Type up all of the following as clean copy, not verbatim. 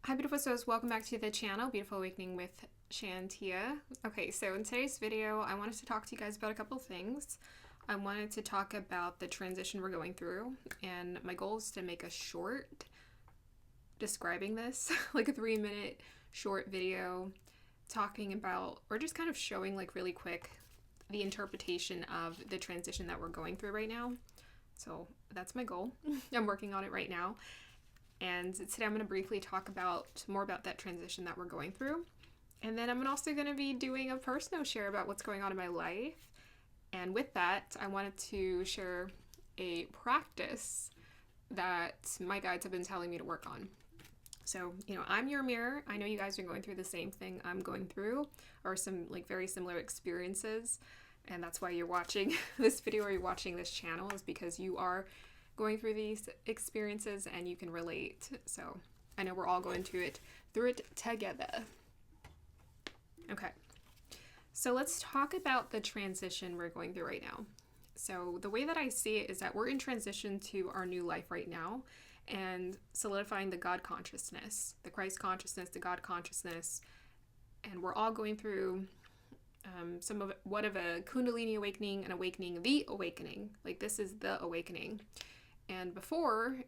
Hi beautiful souls, welcome back to the channel, Beautiful Awakening with Shantia. Okay, so in today's video, I wanted to talk to you guys about a couple things. I wanted to talk about the transition we're going through, and my goal is to make a short describing this, like a 3-minute short video talking about, or just kind of showing like really quick, the interpretation of the transition that we're going through right now. So that's my goal. I'm working on it right now. And today I'm going to briefly talk more about that transition that we're going through. And then I'm also going to be doing a personal share about what's going on in my life. And with that, I wanted to share a practice that my guides have been telling me to work on. So, I'm your mirror. I know you guys are going through the same thing I'm going through, or some like very similar experiences. And that's why you're watching this video or you're watching this channel, is because you are going through these experiences and you can relate. So I know we're all going through it together. Okay, so let's talk about the transition we're going through right now. So the way that I see it is that we're in transition to our new life right now and solidifying the God consciousness, the Christ consciousness, the God consciousness, and we're all going through what of a Kundalini awakening, an awakening, the awakening. Like, this is the awakening. And before,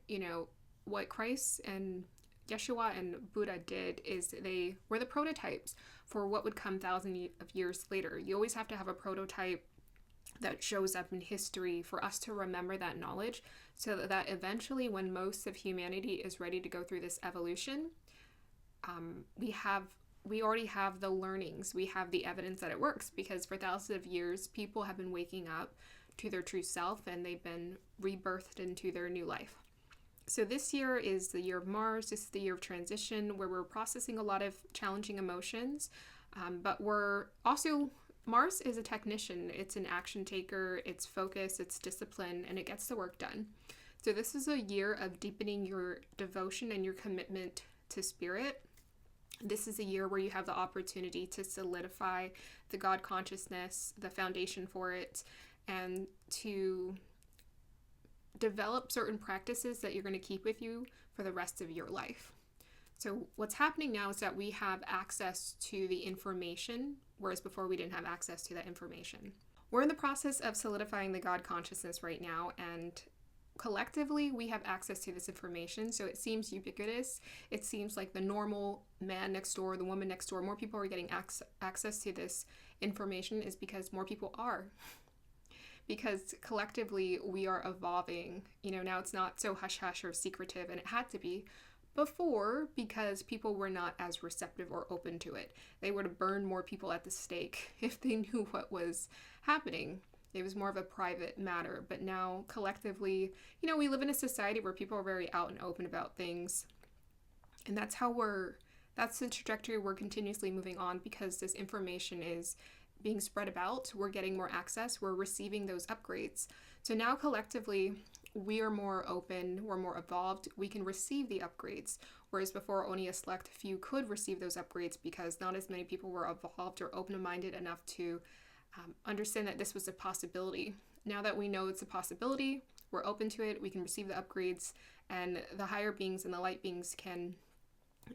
what Christ and Yeshua and Buddha did is they were the prototypes for what would come thousands of years later. You always have to have a prototype that shows up in history for us to remember that knowledge, so that eventually, when most of humanity is ready to go through this evolution, we already have the learnings, we have the evidence that it works, because for thousands of years, people have been waking up to their true self and they've been rebirthed into their new life. So this year is the year of Mars. This is the year of transition, where we're processing a lot of challenging emotions, but we're also, Mars is a technician. It's an action taker, it's focus, it's discipline, and it gets the work done. So this is a year of deepening your devotion and your commitment to spirit. This is a year where you have the opportunity to solidify the God consciousness, the foundation for it, and to develop certain practices that you're going to keep with you for the rest of your life. So what's happening now is that we have access to the information, whereas before we didn't have access to that information. We're in the process of solidifying the God consciousness right now, and collectively we have access to this information, so it seems ubiquitous. It seems like the normal man next door, the woman next door, more people are getting access to this information is because more people are. Because collectively we are evolving. Now it's not so hush-hush or secretive, and it had to be before because people were not as receptive or open to it. They would have burned more people at the stake if they knew what was happening. It was more of a private matter. But now collectively, we live in a society where people are very out and open about things. And that's the trajectory we're continuously moving on, because this information is being spread about. We're getting more access, we're receiving those upgrades. So now collectively we are more open, we're more evolved, we can receive the upgrades, whereas before only a select few could receive those upgrades because not as many people were evolved or open-minded enough to understand that this was a possibility. Now that we know it's a possibility, we're open to it, we can receive the upgrades, and the higher beings and the light beings can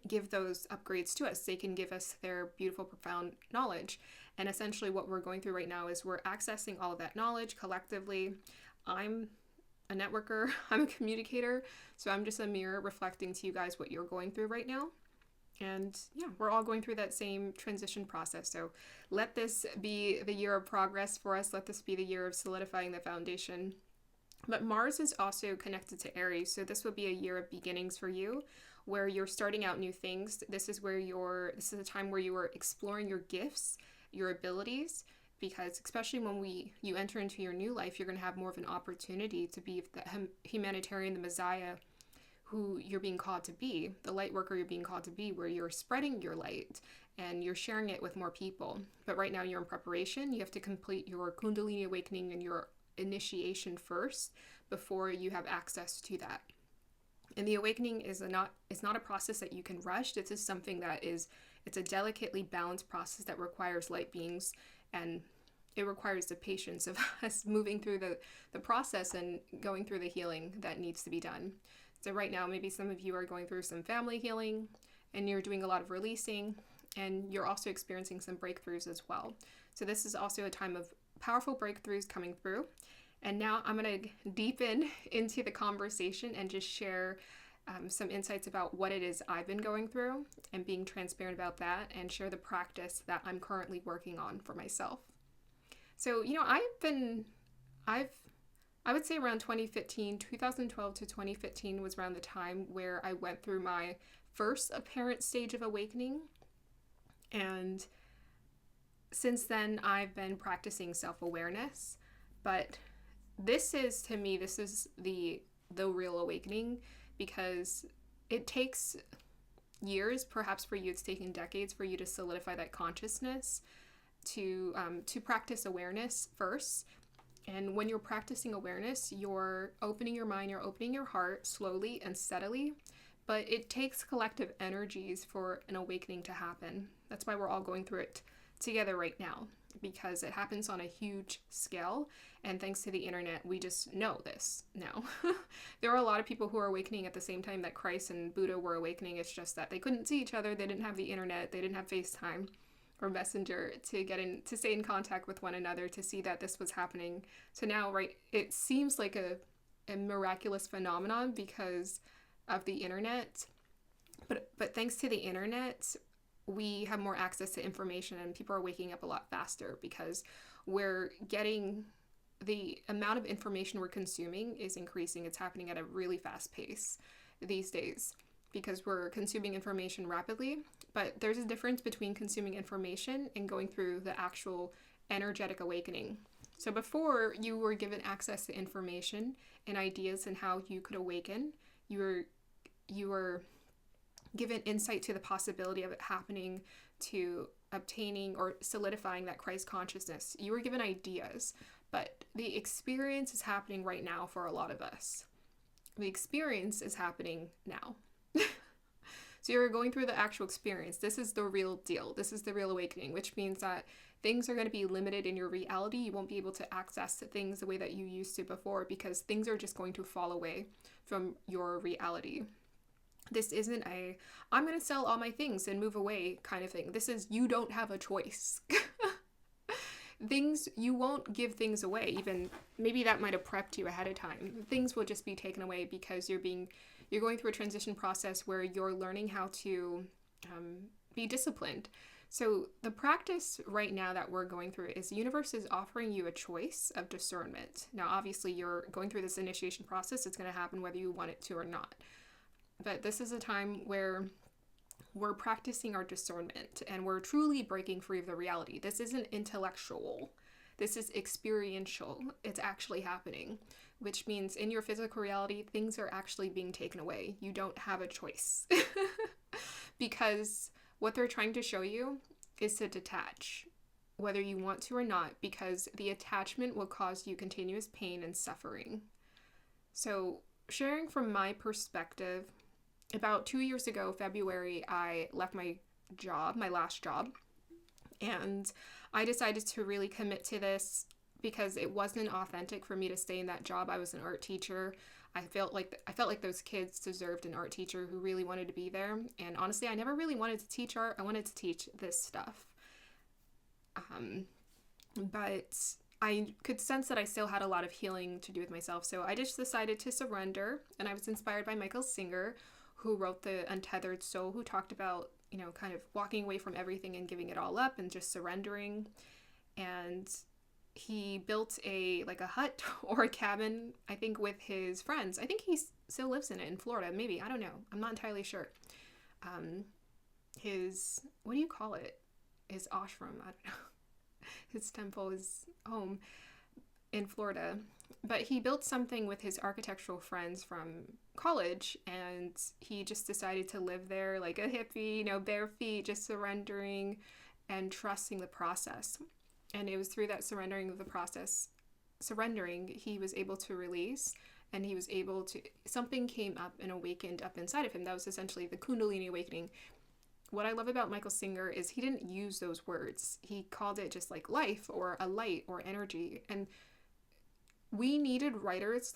give those upgrades to us. They can give us their beautiful, profound knowledge. And essentially what we're going through right now is we're accessing all of that knowledge collectively. I'm a networker, I'm a communicator, so I'm just a mirror reflecting to you guys what you're going through right now. And yeah, we're all going through that same transition process. So let this be the year of progress for us. Let this be the year of solidifying the foundation. But Mars is also connected to Aries, so this will be a year of beginnings for you, where you're starting out new things. This is a time where you are exploring your gifts, your abilities, because especially when you enter into your new life, you're going to have more of an opportunity to be the humanitarian, the Messiah, who you're being called to be, the light worker you're being called to be, where you're spreading your light and you're sharing it with more people. But right now you're in preparation. You have to complete your Kundalini awakening and your initiation first before you have access to that. And the awakening is not a process that you can rush. This is something that it's a delicately balanced process that requires light beings, and it requires the patience of us moving through the process and going through the healing that needs to be done. So right now, maybe some of you are going through some family healing, and you're doing a lot of releasing, and you're also experiencing some breakthroughs as well. So this is also a time of powerful breakthroughs coming through. And now I'm going to deepen into the conversation and just share some insights about what it is I've been going through and being transparent about that, and share the practice that I'm currently working on for myself. So, I would say around 2012 to 2015 was around the time where I went through my first apparent stage of awakening. And since then, I've been practicing self-awareness. But this is the real awakening, because it takes years, perhaps for you it's taken decades for you to solidify that consciousness, to practice awareness first. And when you're practicing awareness, you're opening your mind, you're opening your heart slowly and steadily, but it takes collective energies for an awakening to happen. That's why we're all going through it together right now, because it happens on a huge scale, and thanks to the internet, we just know this now. There are a lot of people who are awakening at the same time that Christ and Buddha were awakening. It's just that they couldn't see each other, they didn't have the internet, they didn't have FaceTime or Messenger to stay in contact with one another, to see that this was happening. So now, right, it seems like a miraculous phenomenon because of the internet, but thanks to the internet, we have more access to information, and people are waking up a lot faster because we're getting, the amount of information we're consuming is increasing. It's happening at a really fast pace these days because we're consuming information rapidly. But there's a difference between consuming information and going through the actual energetic awakening. So before, you were given access to information and ideas and how you could awaken. You were given insight to the possibility of it happening, to obtaining or solidifying that Christ consciousness. You were given ideas, but the experience is happening right now for a lot of us. The experience is happening now. So you're going through the actual experience. This is the real deal. This is the real awakening, which means that things are going to be limited in your reality. You won't be able to access things the way that you used to before, because things are just going to fall away from your reality. This isn't I'm going to sell all my things and move away kind of thing. This is, you don't have a choice. You won't give things away. Even maybe that might have prepped you ahead of time. Things will just be taken away because you're going through a transition process where you're learning how to be disciplined. So the practice right now that we're going through is the universe is offering you a choice of discernment. Now, obviously, you're going through this initiation process. It's going to happen whether you want it to or not. But this is a time where we're practicing our discernment and we're truly breaking free of the reality. This isn't intellectual. This is experiential. It's actually happening, which means in your physical reality, things are actually being taken away. You don't have a choice. Because what they're trying to show you is to detach, whether you want to or not, because the attachment will cause you continuous pain and suffering. So, sharing from my perspective, about 2 years ago, February, I left my last job, and I decided to really commit to this because it wasn't authentic for me to stay in that job. I was an art teacher. I felt like those kids deserved an art teacher who really wanted to be there. And honestly, I never really wanted to teach art. I wanted to teach this stuff. But I could sense that I still had a lot of healing to do with myself. So I just decided to surrender. And I was inspired by Michael Singer, who wrote The Untethered Soul, who talked about, kind of walking away from everything and giving it all up and just surrendering. And he built a hut or a cabin, I think, with his friends. I think he still lives in it in Florida, maybe. I don't know. I'm not entirely sure. What do you call it? His ashram, I don't know. His temple, his home in Florida. But he built something with his architectural friends from college, and he just decided to live there like a hippie, bare feet, just surrendering and trusting the process. And it was through that surrendering, he was able to release, and he was able to, something came up and awakened up inside of him. That was essentially the Kundalini awakening. What I love about Michael Singer is he didn't use those words. He called it just like life or a light or energy. And we needed writers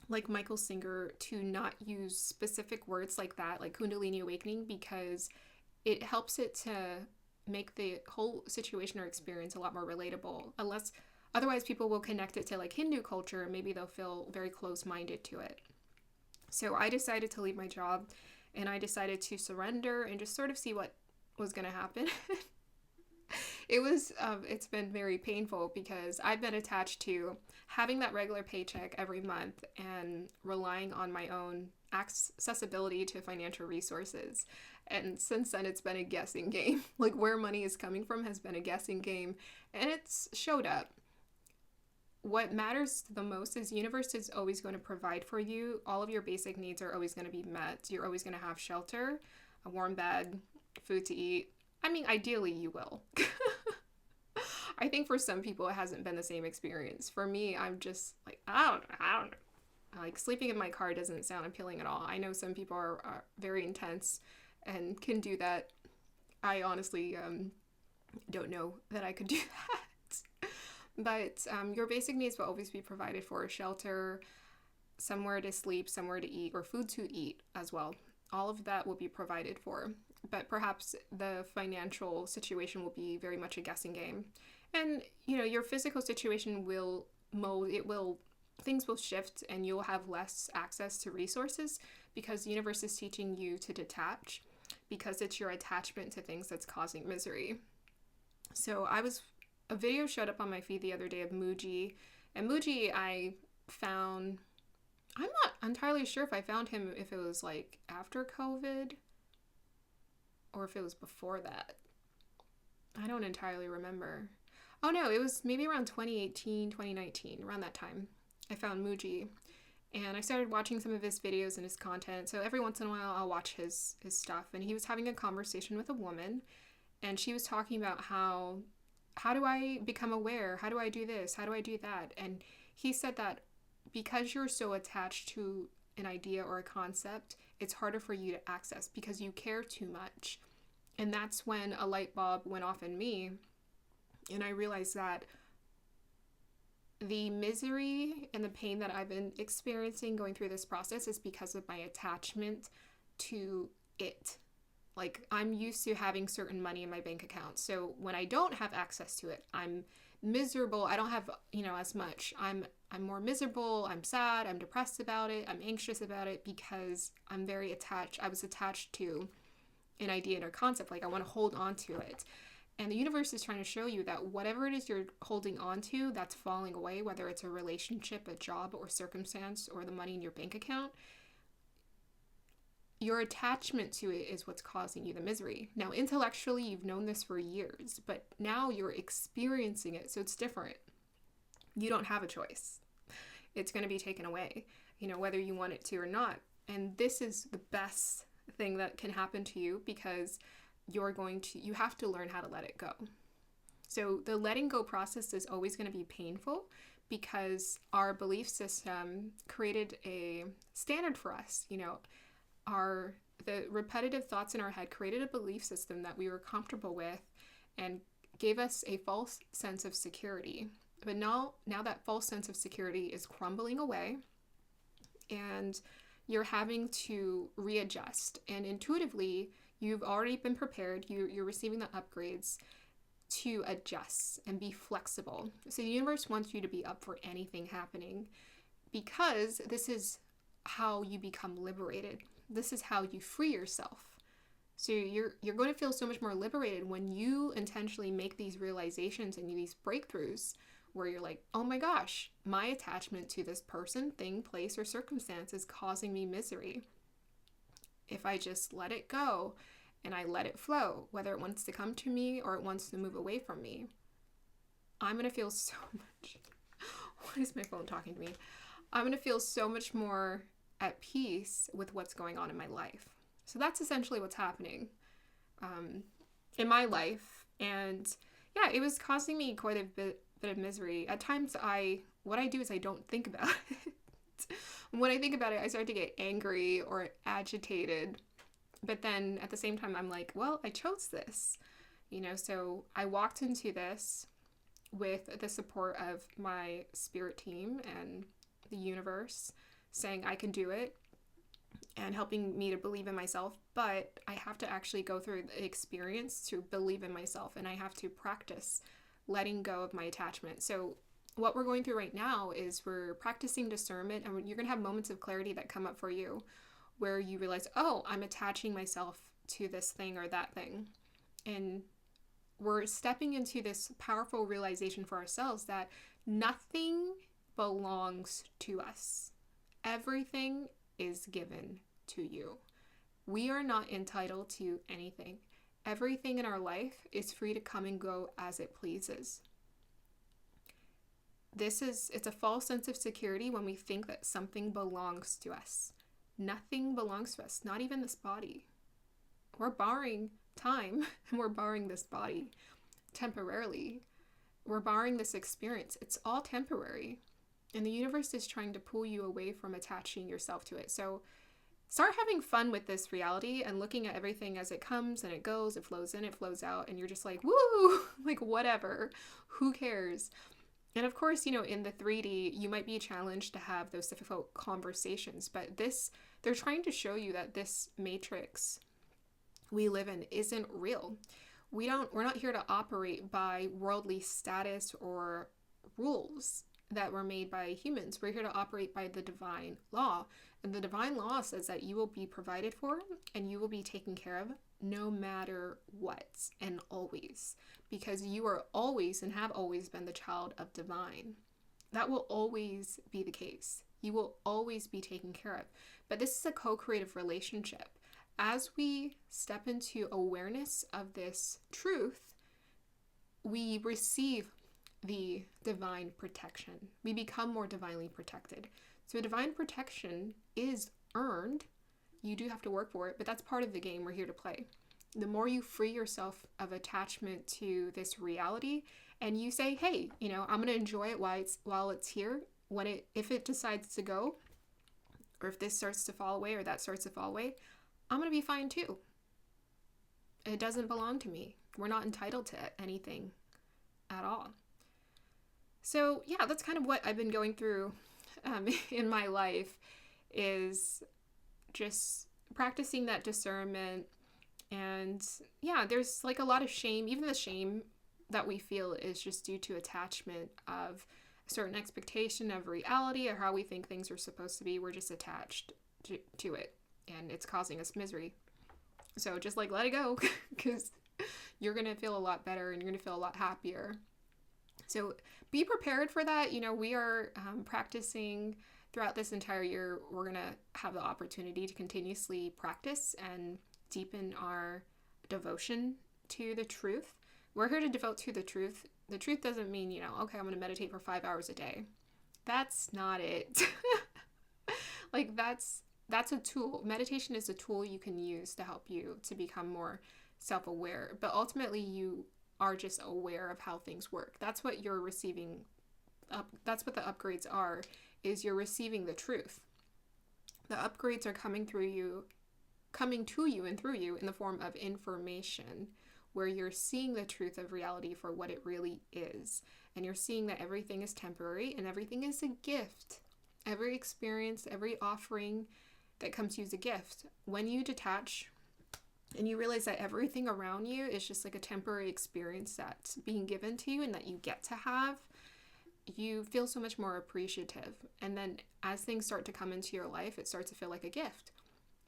like Michael Singer, to not use specific words like that, like Kundalini awakening, because it helps it to make the whole situation or experience a lot more relatable. Unless otherwise people will connect it to like Hindu culture and maybe they'll feel very close-minded to it. So I decided to leave my job and I decided to surrender and just sort of see what was going to happen. It's been very painful because I've been attached to having that regular paycheck every month and relying on my own accessibility to financial resources. And since then, it's been a guessing game. Like, where money is coming from has been a guessing game, and it's showed up. What matters the most is the universe is always going to provide for you. All of your basic needs are always going to be met. You're always going to have shelter, a warm bed, food to eat. I mean, ideally, you will. I think for some people, it hasn't been the same experience. For me, I'm just like, I don't know. Like, sleeping in my car doesn't sound appealing at all. I know some people are very intense and can do that. I honestly don't know that I could do that. But your basic needs will always be provided for: shelter, somewhere to sleep, somewhere to eat, or food to eat as well. All of that will be provided for. But perhaps the financial situation will be very much a guessing game. And, you know, your physical situation will mold, things will shift and you'll have less access to resources because the universe is teaching you to detach, because it's your attachment to things that's causing misery. So a video showed up on my feed the other day of Muji, and Muji I'm not entirely sure if I found him, if it was like after COVID or if it was before that. I don't entirely remember. Oh no, it was maybe around 2018, 2019, around that time. I found Muji and I started watching some of his videos and his content. So every once in a while I'll watch his stuff, and he was having a conversation with a woman and she was talking about how do I become aware? How do I do this? How do I do that? And he said that because you're so attached to an idea or a concept, it's harder for you to access because you care too much. And that's when a light bulb went off in me. And I realized that the misery and the pain that I've been experiencing going through this process is because of my attachment to it. Like, I'm used to having certain money in my bank account. So when I don't have access to it, I'm miserable. I don't have, as much. I'm more miserable. I'm sad. I'm depressed about it. I'm anxious about it because I'm very attached. I was attached to an idea or concept. Like, I want to hold on to it. And the universe is trying to show you that whatever it is you're holding on to that's falling away, whether it's a relationship, a job, or circumstance, or the money in your bank account, your attachment to it is what's causing you the misery. Now, intellectually, you've known this for years, but now you're experiencing it, so it's different. You don't have a choice. It's going to be taken away, whether you want it to or not. And this is the best thing that can happen to you because you have to learn how to let it go. So the letting go process is always going to be painful because our belief system created a standard for us. The repetitive thoughts in our head created a belief system that we were comfortable with and gave us a false sense of security. But now that false sense of security is crumbling away and you're having to readjust. And intuitively, you've already been prepared. You're receiving the upgrades to adjust and be flexible. So the universe wants you to be up for anything happening because this is how you become liberated. This is how you free yourself. So you're going to feel so much more liberated when you intentionally make these realizations and these breakthroughs where you're like, oh my gosh, my attachment to this person, thing, place, or circumstance is causing me misery. If I just let it go and I let it flow, whether it wants to come to me or it wants to move away from me, I'm going to feel so much... Why is my phone talking to me? I'm going to feel so much more at peace with what's going on in my life. So that's essentially what's happening in my life. And yeah, it was causing me quite a bit of misery. At times, what I do is I don't think about it. When I think about it, I start to get angry or agitated. But then at the same time, I'm like, well, I chose this. So I walked into this with the support of my spirit team and the universe saying I can do it and helping me to believe in myself, but I have to actually go through the experience to believe in myself, and I have to practice letting go of my attachment. So what we're going through right now is we're practicing discernment, and you're going to have moments of clarity that come up for you where you realize, oh, I'm attaching myself to this thing or that thing. And we're stepping into this powerful realization for ourselves that nothing belongs to us. Everything is given to you. We are not entitled to anything. Everything in our life is free to come and go as it pleases. It's a false sense of security when we think that something belongs to us. Nothing belongs to us, not even this body. We're borrowing time and we're borrowing this body temporarily. We're borrowing this experience. It's all temporary. And the universe is trying to pull you away from attaching yourself to it. So start having fun with this reality and looking at everything as it comes and it goes, it flows in, it flows out, and you're just like, woo, like whatever, who cares? And of course, in the 3D, you might be challenged to have those difficult conversations, but they're trying to show you that this matrix we live in isn't real. We're not here to operate by worldly status or rules that were made by humans. We're here to operate by the divine law. And the divine law says that you will be provided for and you will be taken care of no matter what and always, because you are always and have always been the child of divine. That will always be the case. You will always be taken care of. But this is a co-creative relationship. As we step into awareness of this truth, we receive the divine protection. We become more divinely protected. So divine protection is earned. You do have to work for it, but that's part of the game we're here to play. The more you free yourself of attachment to this reality and you say, hey, I'm going to enjoy it while it's here. If it decides to go, or if this starts to fall away or that starts to fall away, I'm going to be fine too. It doesn't belong to me. We're not entitled to anything at all. So yeah, that's kind of what I've been going through in my life, is just practicing that discernment. And yeah, there's like a lot of shame. Even the shame that we feel is just due to attachment of a certain expectation of reality or how we think things are supposed to be. We're just attached to it, and it's causing us misery. So just like let it go, because you're going to feel a lot better and you're going to feel a lot happier. So be prepared for that. We are practicing throughout this entire year. We're going to have the opportunity to continuously practice and deepen our devotion to the truth. We're here to devote to the truth. The truth doesn't mean, okay, I'm going to meditate for 5 hours a day. That's not it. Like that's a tool. Meditation is a tool you can use to help you to become more self-aware. But ultimately, you are just aware of how things work. That's what you're receiving. That's what the upgrades are, is you're receiving the truth. The upgrades are coming to you and through you in the form of information, where you're seeing the truth of reality for what it really is. And you're seeing that everything is temporary and everything is a gift. Every experience, every offering that comes to you is a gift. When you detach and you realize that everything around you is just like a temporary experience that's being given to you and that you get to have, you feel so much more appreciative. And then as things start to come into your life, it starts to feel like a gift.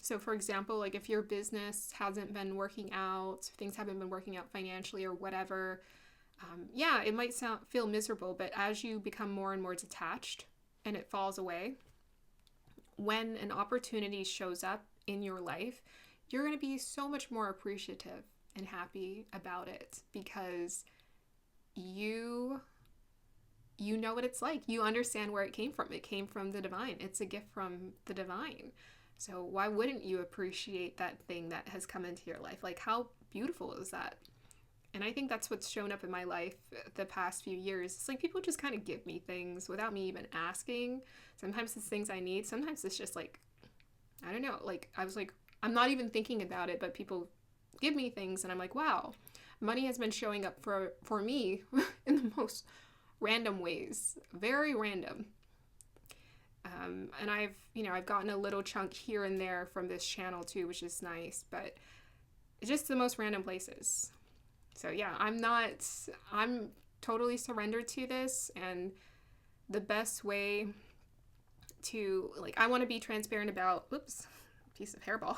So for example, like if your business hasn't been working out, things haven't been working out financially or whatever, it might feel miserable, but as you become more and more detached and it falls away, when an opportunity shows up in your life, you're going to be so much more appreciative and happy about it, because you know what it's like. You understand where it came from. It came from the divine. It's a gift from the divine. So why wouldn't you appreciate that thing that has come into your life? Like, how beautiful is that? And I think that's what's shown up in my life the past few years. It's like people just kind of give me things without me even asking. Sometimes it's things I need. Sometimes it's just like, I don't know. Like, I was like, I'm not even thinking about it, but people give me things and I'm like, wow, money has been showing up for me in the most random ways. Very random. And I've gotten a little chunk here and there from this channel too, which is nice, but just the most random places. So yeah, I'm totally surrendered to this, and the best way to, like, I want to be transparent about, oops, piece of hairball.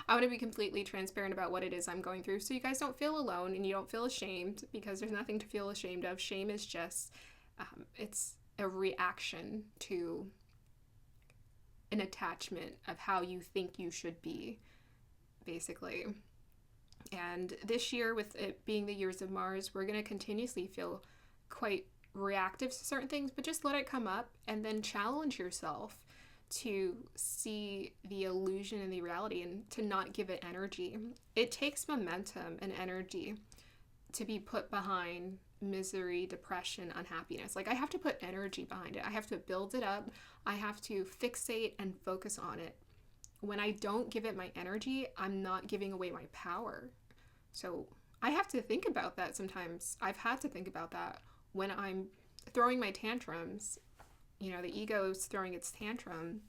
I want to be completely transparent about what it is I'm going through, so you guys don't feel alone and you don't feel ashamed, because there's nothing to feel ashamed of. Shame is just, it's a reaction to an attachment of how you think you should be, basically. And this year, with it being the years of Mars, we're going to continuously feel quite reactive to certain things, but just let it come up and then challenge yourself to see the illusion and the reality and to not give it energy. It takes momentum and energy to be put behind misery, depression, unhappiness. Like, I have to put energy behind it. I have to build it up. I have to fixate and focus on it. When I don't give it my energy, I'm not giving away my power. So I have to think about that sometimes. I've had to think about that when I'm throwing my tantrums. You know, the ego's throwing its tantrum.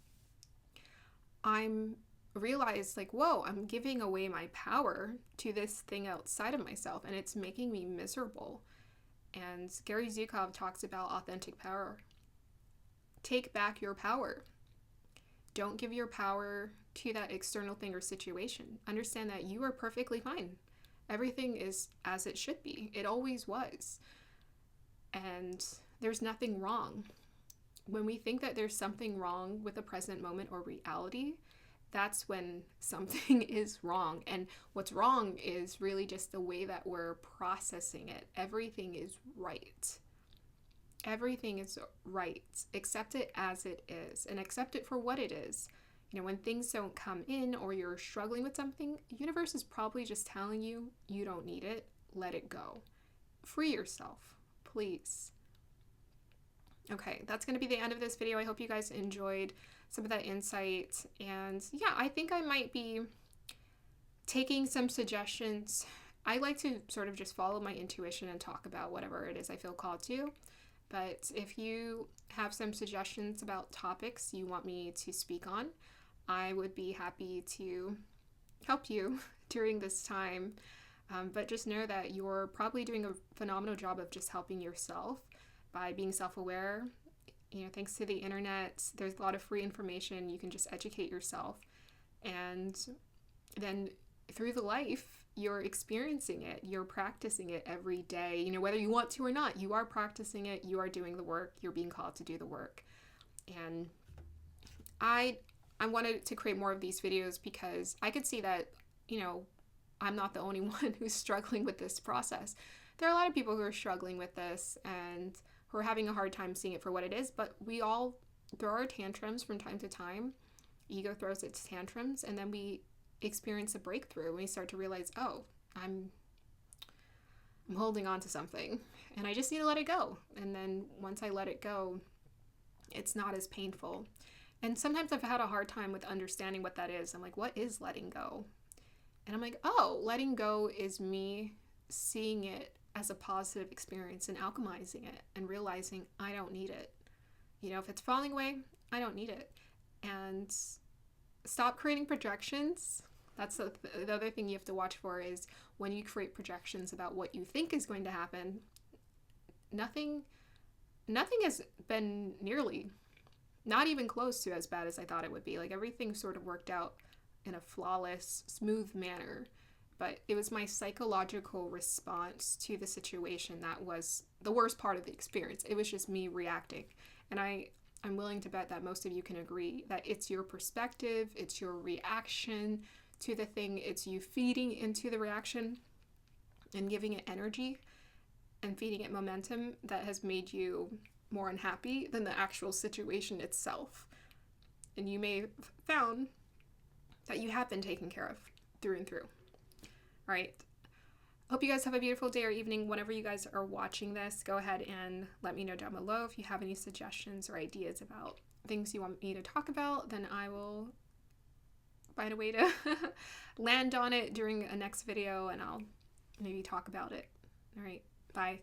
I'm realized, like, whoa, I'm giving away my power to this thing outside of myself, and it's making me miserable. And Gary Zukov talks about authentic power. Take back your power. Don't give your power to that external thing or situation. Understand that you are perfectly fine. Everything is as it should be. It always was. And there's nothing wrong. When we think that there's something wrong with the present moment or reality, that's when something is wrong. And what's wrong is really just the way that we're processing it. Everything is right. Everything is right. Accept it as it is, and accept it for what it is. You know, when things don't come in or you're struggling with something, the universe is probably just telling you, you don't need it. Let it go. Free yourself, please. Okay, that's going to be the end of this video. I hope you guys enjoyed some of that insight. And yeah, I think I might be taking some suggestions. I like to sort of just follow my intuition and talk about whatever it is I feel called to. But if you have some suggestions about topics you want me to speak on, I would be happy to help you during this time. But just know that you're probably doing a phenomenal job of just helping yourself by being self-aware. You know, thanks to the internet, there's a lot of free information. You can just educate yourself. And then through the life, you're experiencing it. You're practicing it every day. You know, whether you want to or not, you are practicing it. You are doing the work. You're being called to do the work. And I wanted to create more of these videos because I could see that, you know, I'm not the only one who's struggling with this process. There are a lot of people who are struggling with this and who are having a hard time seeing it for what it is, but we all throw our tantrums from time to time. Ego throws its tantrums, and then we experience a breakthrough and we start to realize, oh, I'm holding on to something and I just need to let it go. And then once I let it go, it's not as painful. And sometimes I've had a hard time with understanding what that is. I'm like, what is letting go? And I'm like, oh, letting go is me seeing it as a positive experience and alchemizing it and realizing I don't need it. You know, if it's falling away, I don't need it. And stop creating projections. That's the other thing you have to watch for, is when you create projections about what you think is going to happen, nothing has been nearly, not even close to as bad as I thought it would be. Like, everything sort of worked out in a flawless, smooth manner. But it was my psychological response to the situation that was the worst part of the experience. It was just me reacting. And I'm willing to bet that most of you can agree that it's your perspective, it's your reaction to the thing, it's you feeding into the reaction and giving it energy and feeding it momentum that has made you more unhappy than the actual situation itself. And you may have found that you have been taken care of through and through. All right. Hope you guys have a beautiful day or evening. Whenever you guys are watching this, go ahead and let me know down below if you have any suggestions or ideas about things you want me to talk about. Then I will find a way to land on it during a next video and I'll maybe talk about it. All right. Bye.